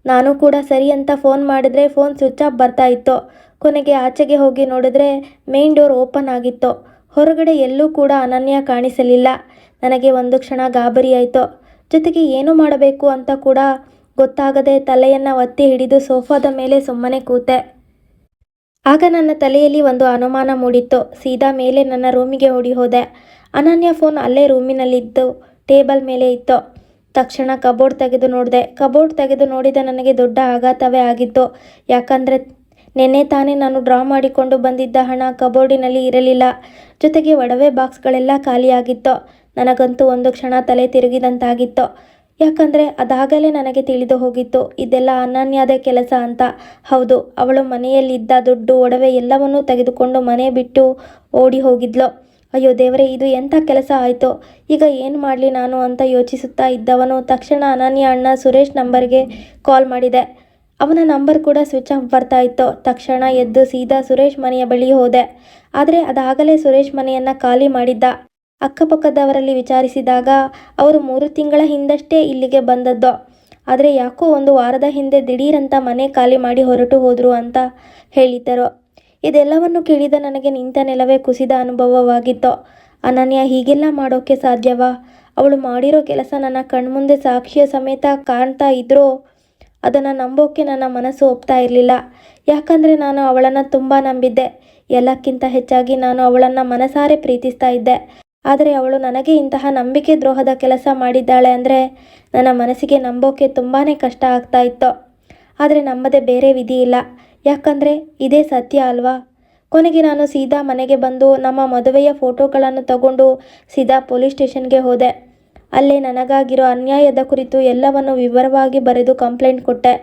ನಾನು ಕೂಡ ಸರಿ ಅಂತ ಫೋನ್ ಮಾಡಿದ್ರೆ ಫೋನ್ ಸ್ವಿಚ್ ಆಫ್ ಬರ್ತಾ ಇತ್ತು. ಕೊನೆಗೆ ಆಚೆಗೆ ಹೋಗಿ ನೋಡಿದ್ರೆ ಮೇನ್ ಡೋರ್ ಓಪನ್ ಆಗಿತ್ತು. ಹೊರಗಡೆ ಎಲ್ಲೂ ಕೂಡ ಅನನ್ಯ ಕಾಣಿಸಲಿಲ್ಲ. ನನಗೆ ಒಂದು ಕ್ಷಣ ಗಾಬರಿ ಆಯಿತು. ಜೊತೆಗೆ ಏನು ಮಾಡಬೇಕು ಅಂತ ಕೂಡ ಗೊತ್ತಾಗದೆ ತಲೆಯನ್ನು ಒತ್ತಿ ಹಿಡಿದು ಸೋಫಾದ ಮೇಲೆ ಸುಮ್ಮನೆ ಕೂತೆ. ಆಗ ನನ್ನ ತಲೆಯಲ್ಲಿ ಒಂದು ಅನುಮಾನ ಮೂಡಿತ್ತು. ಸೀದಾ ಮೇಲೆ ನನ್ನ ರೂಮಿಗೆ ಓಡಿ ಹೋದೆ. ಅನನ್ಯ ಫೋನ್ ಅಲ್ಲೇ ರೂಮಿನಲ್ಲಿದ್ದು ಟೇಬಲ್ ಮೇಲೆ ಇತ್ತು. ತಕ್ಷಣ ಕಬೋರ್ಡ್ ತೆಗೆದು ನೋಡಿದೆ. ಕಬೋರ್ಡ್ ತೆಗೆದು ನೋಡಿದ ನನಗೆ ದೊಡ್ಡ ಆಘಾತವೇ ಆಗಿತ್ತು. ಯಾಕಂದರೆ ನಿನ್ನೆ ತಾನೇ ನಾನು ಡ್ರಾ ಮಾಡಿಕೊಂಡು ಬಂದಿದ್ದ ಹಣ ಕಬೋರ್ಡಿನಲ್ಲಿ ಇರಲಿಲ್ಲ. ಜೊತೆಗೆ ಒಡವೆ ಬಾಕ್ಸ್ಗಳೆಲ್ಲ ಖಾಲಿಯಾಗಿತ್ತು. ನನಗಂತೂ ಒಂದು ಕ್ಷಣ ತಲೆ ತಿರುಗಿದಂತಾಗಿತ್ತು. ಯಾಕಂದರೆ ಅದಾಗಲೇ ನನಗೆ ತಿಳಿದು ಹೋಗಿತ್ತು ಇದೆಲ್ಲ ಅನನ್ಯದ ಕೆಲಸ ಅಂತ. ಹೌದು, ಅವಳು ಮನೆಯಲ್ಲಿದ್ದ ದುಡ್ಡು, ಒಡವೆ ಎಲ್ಲವನ್ನೂ ತೆಗೆದುಕೊಂಡು ಮನೆ ಬಿಟ್ಟು ಓಡಿ ಹೋಗಿದ್ಲು. ಅಯ್ಯೋ ದೇವರೇ, ಇದು ಎಂಥ ಕೆಲಸ ಆಯಿತು, ಈಗ ಏನು ಮಾಡಲಿ ನಾನು ಅಂತ ಯೋಚಿಸುತ್ತಾ ಇದ್ದವನು ತಕ್ಷಣ ಅನನ್ಯ ಅಣ್ಣ ಸುರೇಶ್ ನಂಬರ್ಗೆ ಕಾಲ್ ಮಾಡಿದೆ. ಅವನ ನಂಬರ್ ಕೂಡ ಸ್ವಿಚ್ ಆಫ್ ಬರ್ತಾ ಇತ್ತು. ತಕ್ಷಣ ಎದ್ದು ಸೀದಾ ಸುರೇಶ್ ಮನೆಯ ಬಳಿ ಹೋದೆ. ಆದರೆ ಅದಾಗಲೇ ಸುರೇಶ್ ಮನೆಯನ್ನು ಖಾಲಿ ಮಾಡಿದ್ದ. ಅಕ್ಕಪಕ್ಕದವರಲ್ಲಿ ವಿಚಾರಿಸಿದಾಗ ಅವರು 3 ತಿಂಗಳ ಹಿಂದಷ್ಟೇ ಇಲ್ಲಿಗೆ ಬಂದದ್ದು. ಆದರೆ ಯಾಕೋ 1 ವಾರದ ಹಿಂದೆ ದಿಢೀರಂತ ಮನೆ ಖಾಲಿ ಮಾಡಿ ಹೊರಟು ಹೋದರು ಅಂತ ಹೇಳಿದ್ದರು. ಇದೆಲ್ಲವನ್ನು ಕೇಳಿದ ನನಗೆ ನಿಂತ ನೆಲವೇ ಕುಸಿದ ಅನುಭವವಾಗಿತ್ತು. ಅನನ್ಯ ಹೀಗೆಲ್ಲ ಮಾಡೋಕ್ಕೆ ಸಾಧ್ಯವಾ? ಅವಳು ಮಾಡಿರೋ ಕೆಲಸ ನನ್ನ ಕಣ್ಮುಂದೆ ಸಾಕ್ಷಿಯ ಸಮೇತ ಕಾಣ್ತಾ ಇದ್ರೂ ಅದನ್ನು ನಂಬೋಕ್ಕೆ ನನ್ನ ಮನಸ್ಸು ಒಪ್ತಾ ಇರಲಿಲ್ಲ. ಯಾಕಂದರೆ ನಾನು ಅವಳನ್ನು ತುಂಬ ನಂಬಿದ್ದೆ. ಎಲ್ಲಕ್ಕಿಂತ ಹೆಚ್ಚಾಗಿ ನಾನು ಅವಳನ್ನು ಮನಸಾರೆ ಪ್ರೀತಿಸ್ತಾ ಇದ್ದೆ. ಆದರೆ ಅವಳು ನನಗೆ ಇಂತಹ ನಂಬಿಕೆ ದ್ರೋಹದ ಕೆಲಸ ಮಾಡಿದ್ದಾಳೆ ಅಂದರೆ ನನ್ನ ಮನಸ್ಸಿಗೆ ನಂಬೋಕ್ಕೆ ತುಂಬಾ ಕಷ್ಟ ಆಗ್ತಾ ಇತ್ತು. ಆದರೆ ನಂಬದೆ ಬೇರೆ ವಿಧಿ ಇಲ್ಲ. ಯಾಕಂದರೆ ಇದೇ ಸತ್ಯ ಅಲ್ವಾ? ಕೊನೆಗೆ ನಾನು ಸೀದಾ ಮನೆಗೆ ಬಂದು ನಮ್ಮ ಮದುವೆಯ ಫೋಟೋಗಳನ್ನು ತಗೊಂಡು ಸೀದಾ ಪೊಲೀಸ್ ಸ್ಟೇಷನ್ಗೆ ಹೋದೆ. ಅಲ್ಲೇ ನನಗಾಗಿರೋ ಅನ್ಯಾಯದ ಕುರಿತು ಎಲ್ಲವನ್ನು ವಿವರವಾಗಿ ಬರೆದು ಕಂಪ್ಲೇಂಟ್ ಕೊಟ್ಟೆ.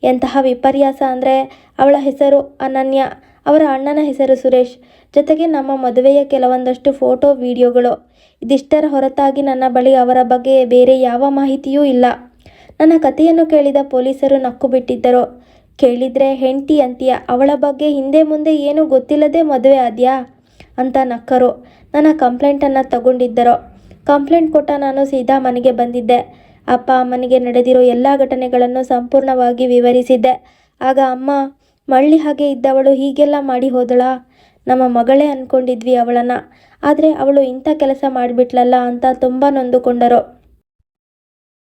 ಎಂತಹ ವಿಪರ್ಯಾಸ ಅಂದರೆ ಅವಳ ಹೆಸರು ಅನನ್ಯ, ಅವರ ಅಣ್ಣನ ಹೆಸರು ಸುರೇಶ್, ಜೊತೆಗೆ ನಮ್ಮ ಮದುವೆಯ ಕೆಲವೊಂದಷ್ಟು ಫೋಟೋ ವಿಡಿಯೋಗಳು. ಇದಿಷ್ಟರ ಹೊರತಾಗಿ ನನ್ನ ಬಳಿ ಅವರ ಬಗ್ಗೆ ಬೇರೆ ಯಾವ ಮಾಹಿತಿಯೂ ಇಲ್ಲ. ನನ್ನ ಕಥೆಯನ್ನು ಕೇಳಿದ ಪೊಲೀಸರು ನಕ್ಕು ಬಿಟ್ಟಿದ್ದರು. ಕೇಳಿದರೆ ಹೆಂಡತಿ ಅಂತೀಯ, ಅವಳ ಬಗ್ಗೆ ಹಿಂದೆ ಮುಂದೆ ಏನೂ ಗೊತ್ತಿಲ್ಲದೆ ಮದುವೆ ಆದ್ಯಾ ಅಂತ ನಕ್ಕರು. ನನ್ನ ಕಂಪ್ಲೇಂಟನ್ನು ತಗೊಂಡಿದ್ದರು. ಕಂಪ್ಲೇಂಟ್ ಕೊಟ್ಟ ನಾನು ಸೀದಾ ಮನೆಗೆ ಬಂದಿದ್ದೆ. ಅಪ್ಪ ಅಮ್ಮನಿಗೆ ನಡೆದಿರೋ ಎಲ್ಲ ಘಟನೆಗಳನ್ನು ಸಂಪೂರ್ಣವಾಗಿ ವಿವರಿಸಿದ್ದೆ. ಆಗ ಅಮ್ಮ, ಮಳ್ಳಿ ಹಾಗೆ ಇದ್ದವಳು ಹೀಗೆಲ್ಲ ಮಾಡಿ ಹೋದಳಾ? ನಮ್ಮ ಮಗಳೇ ಅಂದ್ಕೊಂಡಿದ್ವಿ ಅವಳನ್ನು, ಆದರೆ ಅವಳು ಇಂಥ ಕೆಲಸ ಮಾಡಿಬಿಟ್ಲಲ್ಲ ಅಂತ ತುಂಬ ನೊಂದುಕೊಂಡರು.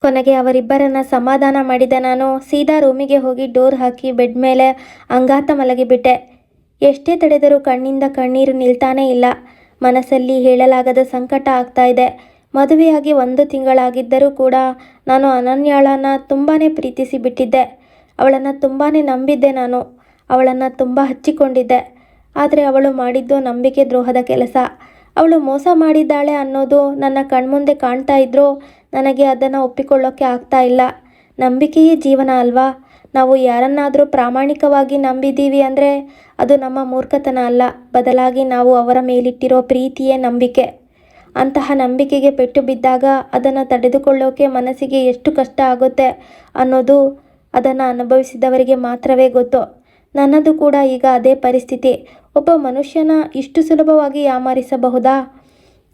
ಕೊನೆಗೆ ಅವರಿಬ್ಬರನ್ನ ಸಮಾಧಾನ ಮಾಡಿದ ನಾನು ಸೀದಾ ರೂಮಿಗೆ ಹೋಗಿ ಡೋರ್ ಹಾಕಿ ಬೆಡ್ ಮೇಲೆ ಅಂಗಾತ ಮಲಗಿಬಿಟ್ಟೆ. ಎಷ್ಟೇ ತಡೆದರೂ ಕಣ್ಣಿಂದ ಕಣ್ಣೀರು ನಿಲ್ತಾನೇ ಇಲ್ಲ. ಮನಸ್ಸಲ್ಲಿ ಹೇಳಲಾಗದ ಸಂಕಟ ಆಗ್ತಾ ಇದೆ. ಮದುವೆಯಾಗಿ 1 ತಿಂಗಳಾಗಿದ್ದರೂ ಕೂಡ ನಾನು ಅನನ್ಯಾಳನ್ನು ತುಂಬಾ ಪ್ರೀತಿಸಿ ಬಿಟ್ಟಿದ್ದೆ. ಅವಳನ್ನು ತುಂಬಾ ನಂಬಿದ್ದೆ. ನಾನು ಅವಳನ್ನು ತುಂಬ ಹಚ್ಚಿಕೊಂಡಿದ್ದೆ. ಆದರೆ ಅವಳು ಮಾಡಿದ್ದು ನಂಬಿಕೆ ದ್ರೋಹದ ಕೆಲಸ. ಅವಳು ಮೋಸ ಮಾಡಿದ್ದಾಳೆ ಅನ್ನೋದು ನನ್ನ ಕಣ್ಮುಂದೆ ಕಾಣ್ತಾ ಇದ್ರೂ ನನಗೆ ಅದನ್ನು ಒಪ್ಪಿಕೊಳ್ಳೋಕ್ಕೆ ಆಗ್ತಾ ಇಲ್ಲ. ನಂಬಿಕೆಯೇ ಜೀವನ ಅಲ್ವಾ? ನಾವು ಯಾರನ್ನಾದರೂ ಪ್ರಾಮಾಣಿಕವಾಗಿ ನಂಬಿದ್ದೀವಿ ಅಂದರೆ ಅದು ನಮ್ಮ ಮೂರ್ಖತನ ಅಲ್ಲ, ಬದಲಾಗಿ ನಾವು ಅವರ ಮೇಲಿಟ್ಟಿರೋ ಪ್ರೀತಿಯೇ ನಂಬಿಕೆ. ಅಂತಹ ನಂಬಿಕೆಗೆ ಪೆಟ್ಟು ಬಿದ್ದಾಗ ಅದನ್ನು ತಡೆದುಕೊಳ್ಳೋಕೆ ಮನಸ್ಸಿಗೆ ಎಷ್ಟು ಕಷ್ಟ ಆಗುತ್ತೆ ಅನ್ನೋದು ಅದನ್ನು ಅನುಭವಿಸಿದವರಿಗೆ ಮಾತ್ರವೇ ಗೊತ್ತು. ನನ್ನದು ಕೂಡ ಈಗ ಅದೇ ಪರಿಸ್ಥಿತಿ. ಒಬ್ಬ ಮನುಷ್ಯನ ಇಷ್ಟು ಸುಲಭವಾಗಿ ಯಾಮಾರಿಸಬಹುದಾ?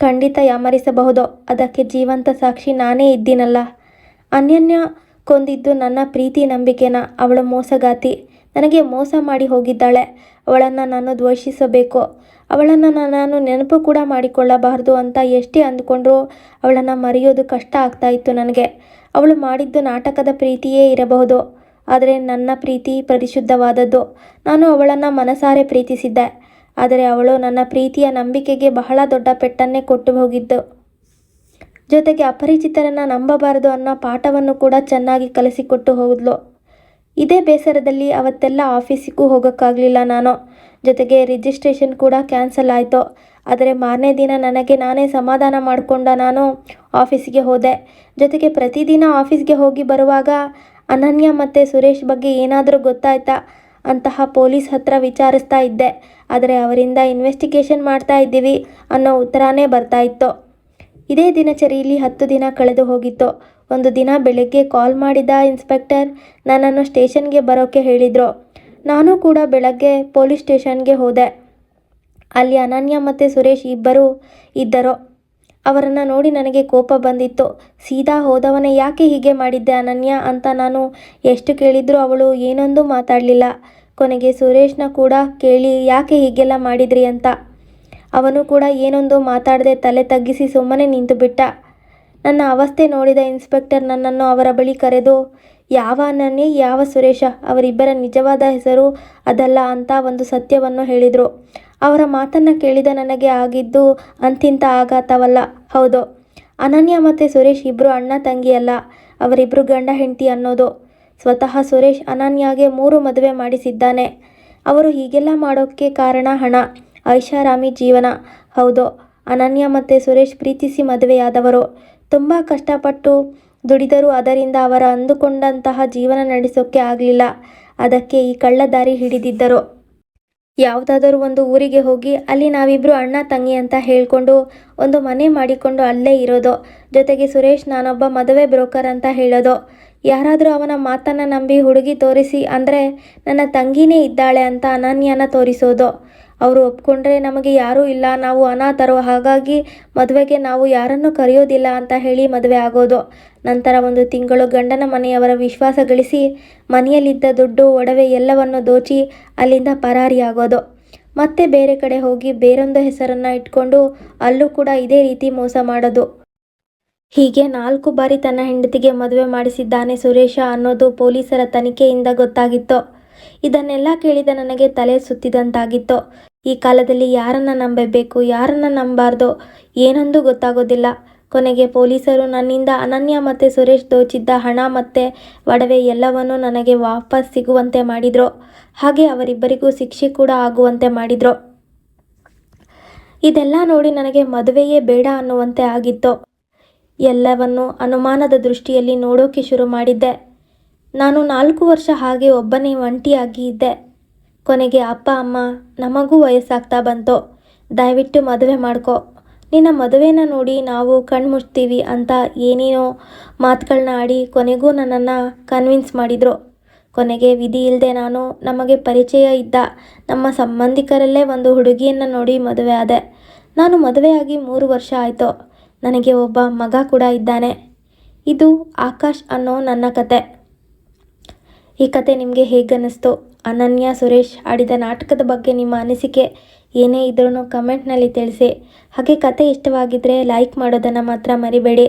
ಖಂಡಿತ ಯಾಮಾರಿಸಬಹುದು. ಅದಕ್ಕೆ ಜೀವಂತ ಸಾಕ್ಷಿ ನಾನೇ ಇದ್ದೀನಲ್ಲ. ಅನನ್ಯ ಕೊಂದಿದ್ದು ನನ್ನ ಪ್ರೀತಿ ನಂಬಿಕೆನ. ಅವಳು ಮೋಸಗಾತಿ, ನನಗೆ ಮೋಸ ಮಾಡಿ ಹೋಗಿದ್ದಾಳೆ. ಅವಳನ್ನು ನಾನು ದ್ವೇಷಿಸಬೇಕು, ಅವಳನ್ನು ನಾನು ನೆನಪು ಕೂಡ ಮಾಡಿಕೊಳ್ಳಬಾರ್ದು ಅಂತ ಎಷ್ಟೇ ಅಂದುಕೊಂಡ್ರೂ ಅವಳನ್ನು ಮರೆಯೋದು ಕಷ್ಟ ಆಗ್ತಾ ಇತ್ತು ನನಗೆ. ಅವಳು ಮಾಡಿದ್ದು ನಾಟಕದ ಪ್ರೀತಿಯೇ ಇರಬಹುದು, ಆದರೆ ನನ್ನ ಪ್ರೀತಿ ಪರಿಶುದ್ಧವಾದದ್ದು. ನಾನು ಅವಳನ್ನು ಮನಸಾರೆ ಪ್ರೀತಿಸಿದ್ದೆ, ಆದರೆ ಅವಳು ನನ್ನ ಪ್ರೀತಿಯ ನಂಬಿಕೆಗೆ ಬಹಳ ದೊಡ್ಡ ಪೆಟ್ಟನ್ನೇ ಕೊಟ್ಟು ಹೋಗಿದ್ದು. ಜೊತೆಗೆ ಅಪರಿಚಿತರನ್ನು ನಂಬಬಾರದು ಅನ್ನೋ ಪಾಠವನ್ನು ಕೂಡ ಚೆನ್ನಾಗಿ ಕಲಿಸಿಕೊಟ್ಟು ಹೋದ್ಲು. ಇದೇ ಬೇಸರದಲ್ಲಿ ಅವತ್ತೆಲ್ಲ ಆಫೀಸಿಗೂ ಹೋಗೋಕ್ಕಾಗಲಿಲ್ಲ ನಾನು. ಜೊತೆಗೆ ರಿಜಿಸ್ಟ್ರೇಷನ್ ಕೂಡ ಕ್ಯಾನ್ಸಲ್ ಆಯಿತು. ಆದರೆ ಮಾರನೇ ದಿನ ನನಗೆ ನಾನೇ ಸಮಾಧಾನ ಮಾಡಿಕೊಂಡ ನಾನು ಆಫೀಸಿಗೆ ಹೋದೆ. ಜೊತೆಗೆ ಪ್ರತಿದಿನ ಆಫೀಸ್ಗೆ ಹೋಗಿ ಬರುವಾಗ ಅನನ್ಯ ಮತ್ತು ಸುರೇಶ್ ಬಗ್ಗೆ ಏನಾದರೂ ಗೊತ್ತಾಯ್ತಾ ಅಂತಹ ಪೊಲೀಸ್ ಹತ್ರ ವಿಚಾರಿಸ್ತಾ ಇದ್ದೆ. ಆದರೆ ಅವರಿಂದ ಇನ್ವೆಸ್ಟಿಗೇಷನ್ ಮಾಡ್ತಾ ಇದ್ದೀವಿ ಅನ್ನೋ ಉತ್ತರನೇ ಬರ್ತಾ ಇತ್ತು. ಇದೇ ದಿನಚರಿಯಲ್ಲಿ 10 ದಿನ ಕಳೆದು ಹೋಗಿತ್ತು. ಒಂದು ದಿನ ಬೆಳಗ್ಗೆ ಕಾಲ್ ಮಾಡಿದ ಇನ್ಸ್ಪೆಕ್ಟರ್ ನನ್ನನ್ನು ಸ್ಟೇಷನ್ಗೆ ಬರೋಕ್ಕೆ ಹೇಳಿದರು. ನಾನು ಕೂಡ ಬೆಳಗ್ಗೆ ಪೊಲೀಸ್ ಸ್ಟೇಷನ್ಗೆ ಹೋದೆ. ಅಲ್ಲಿ ಅನನ್ಯ ಮತ್ತು ಸುರೇಶ್ ಇಬ್ಬರು ಇದ್ದರು. ಅವರನ್ನು ನೋಡಿ ನನಗೆ ಕೋಪ ಬಂದಿತ್ತು. ಸೀದಾ ಹೋದವನೇ ಯಾಕೆ ಹೀಗೆ ಮಾಡಿದ್ದೆ ಅನನ್ಯ ಅಂತ ನಾನು ಎಷ್ಟು ಕೇಳಿದರೂ ಅವಳು ಏನೊಂದು ಮಾತಾಡಲಿಲ್ಲ. ಕೊನೆಗೆ ಸುರೇಶ್ನ ಕೂಡ ಕೇಳಿ ಯಾಕೆ ಹೀಗೆಲ್ಲ ಮಾಡಿದ್ರಿ ಅಂತ. ಅವನು ಕೂಡ ಏನೊಂದು ಮಾತಾಡದೆ ತಲೆ ತಗ್ಗಿಸಿ ಸುಮ್ಮನೆ ನಿಂತುಬಿಟ್ಟ. ನನ್ನ ಅವಸ್ಥೆ ನೋಡಿದ ಇನ್ಸ್ಪೆಕ್ಟರ್ ನನ್ನನ್ನು ಅವರ ಬಳಿ ಕರೆದು, ಯಾವ ಅನನ್ಯ, ಯಾವ ಸುರೇಶ, ಅವರಿಬ್ಬರ ನಿಜವಾದ ಹೆಸರು ಅದಲ್ಲ ಅಂತ ಒಂದು ಸತ್ಯವನ್ನು ಹೇಳಿದರು. ಅವರ ಮಾತನ್ನು ಕೇಳಿದ ನನಗೆ ಆಗಿದ್ದು ಅಂತಿಂತ ಆಘಾತವಲ್ಲ. ಹೌದು, ಅನನ್ಯ ಮತ್ತು ಸುರೇಶ್ ಇಬ್ಬರು ಅಣ್ಣ ತಂಗಿ ಅಲ್ಲ, ಅವರಿಬ್ಬರು ಗಂಡ ಹೆಂಡತಿ ಅನ್ನೋದು. ಸ್ವತಃ ಸುರೇಶ್ ಅನನ್ಯಾಗೆ 3 ಮದುವೆ ಮಾಡಿಸಿದ್ದಾನೆ. ಅವರು ಹೀಗೆಲ್ಲ ಮಾಡೋಕ್ಕೆ ಕಾರಣ ಹಣ, ಐಷಾರಾಮಿ ಜೀವನ. ಹೌದು, ಅನನ್ಯ ಮತ್ತು ಸುರೇಶ್ ಪ್ರೀತಿಸಿ ಮದುವೆಯಾದವರು. ತುಂಬ ಕಷ್ಟಪಟ್ಟು ದುಡಿದರೂ ಅದರಿಂದ ಅವರ ಅಂದುಕೊಂಡಂತಹ ಜೀವನ ನಡೆಸೋಕ್ಕೆ ಆಗಲಿಲ್ಲ. ಅದಕ್ಕೆ ಈ ಕಳ್ಳ ದಾರಿ ಹಿಡಿದಿದ್ದರು. ಯಾವುದಾದರೂ ಒಂದು ಊರಿಗೆ ಹೋಗಿ ಅಲ್ಲಿ ನಾವಿಬ್ಬರು ಅಣ್ಣ ತಂಗಿ ಅಂತ ಹೇಳಿಕೊಂಡು ಒಂದು ಮನೆ ಮಾಡಿಕೊಂಡು ಅಲ್ಲೇ ಇರೋದು. ಜೊತೆಗೆ ಸುರೇಶ್ ನಾನೊಬ್ಬ ಮದುವೆ ಬ್ರೋಕರ್ ಅಂತ ಹೇಳೋದು. ಯಾರಾದರೂ ಅವನ ಮಾತನ್ನು ನಂಬಿ ಹುಡುಗಿ ತೋರಿಸಿ ಅಂದರೆ ನನ್ನ ತಂಗಿನೇ ಇದ್ದಾಳೆ ಅಂತ ಅನನ್ಯನ ತೋರಿಸೋದು. ಅವರು ಒಪ್ಕೊಂಡ್ರೆ ನಮಗೆ ಯಾರೂ ಇಲ್ಲ, ನಾವು ಅನಾಥರು, ಹಾಗಾಗಿ ಮದುವೆಗೆ ನಾವು ಯಾರನ್ನೂ ಕರೆಯೋದಿಲ್ಲ ಅಂತ ಹೇಳಿ ಮದುವೆ ಆಗೋದು. ನಂತರ 1 ತಿಂಗಳು ಗಂಡನ ಮನೆಯವರ ವಿಶ್ವಾಸ ಗಳಿಸಿ ಮನೆಯಲ್ಲಿದ್ದ ದುಡ್ಡು ಒಡವೆ ಎಲ್ಲವನ್ನು ದೋಚಿ ಅಲ್ಲಿಂದ ಪರಾರಿಯಾಗೋದು. ಮತ್ತೆ ಬೇರೆ ಕಡೆ ಹೋಗಿ ಬೇರೊಂದು ಹೆಸರನ್ನು ಇಟ್ಕೊಂಡು ಅಲ್ಲೂ ಕೂಡ ಇದೇ ರೀತಿ ಮೋಸ ಮಾಡೋದು. ಹೀಗೆ 4 ಬಾರಿ ತನ್ನ ಹೆಂಡತಿಗೆ ಮದುವೆ ಮಾಡಿಸಿದ್ದಾನೆ ಸುರೇಶ ಅನ್ನೋದು ಪೊಲೀಸರ ತನಿಖೆಯಿಂದ ಗೊತ್ತಾಗಿತ್ತು. ಇದನ್ನೆಲ್ಲ ಕೇಳಿದ ನನಗೆ ತಲೆ ಸುತ್ತಿದಂತಾಗಿತ್ತು. ಈ ಕಾಲದಲ್ಲಿ ಯಾರನ್ನು ನಂಬಬೇಕು, ಯಾರನ್ನು ನಂಬಬಾರ್ದು ಏನೊಂದು ಗೊತ್ತಾಗೋದಿಲ್ಲ. ಕೊನೆಗೆ ಪೊಲೀಸರು ನನ್ನಿಂದ ಅನನ್ಯ ಮತ್ತು ಸುರೇಶ್ ದೋಚಿದ್ದ ಹಣ ಮತ್ತು ಒಡವೆ ಎಲ್ಲವನ್ನೂ ನನಗೆ ವಾಪಸ್ ಸಿಗುವಂತೆ ಮಾಡಿದರು. ಹಾಗೆ ಅವರಿಬ್ಬರಿಗೂ ಶಿಕ್ಷೆ ಕೂಡ ಆಗುವಂತೆ ಮಾಡಿದರು. ಇದೆಲ್ಲ ನೋಡಿ ನನಗೆ ಮದುವೆಯೇ ಬೇಡ ಅನ್ನುವಂತೆ ಆಗಿತ್ತು. ಎಲ್ಲವನ್ನು ಅನುಮಾನದ ದೃಷ್ಟಿಯಲ್ಲಿ ನೋಡೋಕೆ ಶುರು ಮಾಡಿದ್ದೆ. ನಾನು 4 ವರ್ಷ ಹಾಗೆ ಒಬ್ಬನೇ ಒಂಟಿಯಾಗಿ ಇದ್ದೆ. ಕೊನೆಗೆ ಅಪ್ಪ ಅಮ್ಮ, ನಮಗೂ ವಯಸ್ಸಾಗ್ತಾ ಬಂತು, ದಯವಿಟ್ಟು ಮದುವೆ ಮಾಡ್ಕೊ, ನಿನ್ನ ಮದುವೆನ ನೋಡಿ ನಾವು ಕಣ್ಮುಚ್ತೀವಿ ಅಂತ ಏನೇನೋ ಮಾತುಗಳನ್ನ ಆಡಿ ಕೊನೆಗೂ ನನ್ನನ್ನು ಕನ್ವಿನ್ಸ್ ಮಾಡಿದರು. ಕೊನೆಗೆ ವಿಧಿ ಇಲ್ಲದೆ ನಾನು ನಮಗೆ ಪರಿಚಯ ಇದ್ದ ನಮ್ಮ ಸಂಬಂಧಿಕರಲ್ಲೇ ಒಂದು ಹುಡುಗಿಯನ್ನು ನೋಡಿ ಮದುವೆ ಆದೆ. ನಾನು ಮದುವೆಯಾಗಿ 3 ವರ್ಷ ಆಯಿತು. ನನಗೆ ಒಬ್ಬ ಮಗ ಕೂಡ ಇದ್ದಾನೆ. ಇದು ಆಕಾಶ್ ಅನ್ನೋ ನನ್ನ ಕತೆ. ಈ ಕತೆ ನಿಮಗೆ ಹೇಗನ್ನಿಸ್ತು? ಅನನ್ಯ ಸುರೇಶ್ ಆಡಿದ ನಾಟಕದ ಬಗ್ಗೆ ನಿಮ್ಮ ಅನಿಸಿಕೆ ಏನೇ ಇದ್ರೂ ಕಮೆಂಟ್ನಲ್ಲಿ ತಿಳಿಸಿ. ಹಾಗೆ ಕತೆ ಇಷ್ಟವಾಗಿದ್ದರೆ ಲೈಕ್ ಮಾಡೋದನ್ನು ಮಾತ್ರ ಮರಿಬೇಡಿ.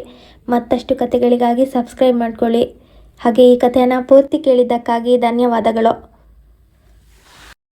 ಮತ್ತಷ್ಟು ಕತೆಗಳಿಗಾಗಿ ಸಬ್ಸ್ಕ್ರೈಬ್ ಮಾಡ್ಕೊಳ್ಳಿ. ಹಾಗೆ ಈ ಕಥೆಯನ್ನು ಪೂರ್ತಿ ಕೇಳಿದ್ದಕ್ಕಾಗಿ ಧನ್ಯವಾದಗಳು.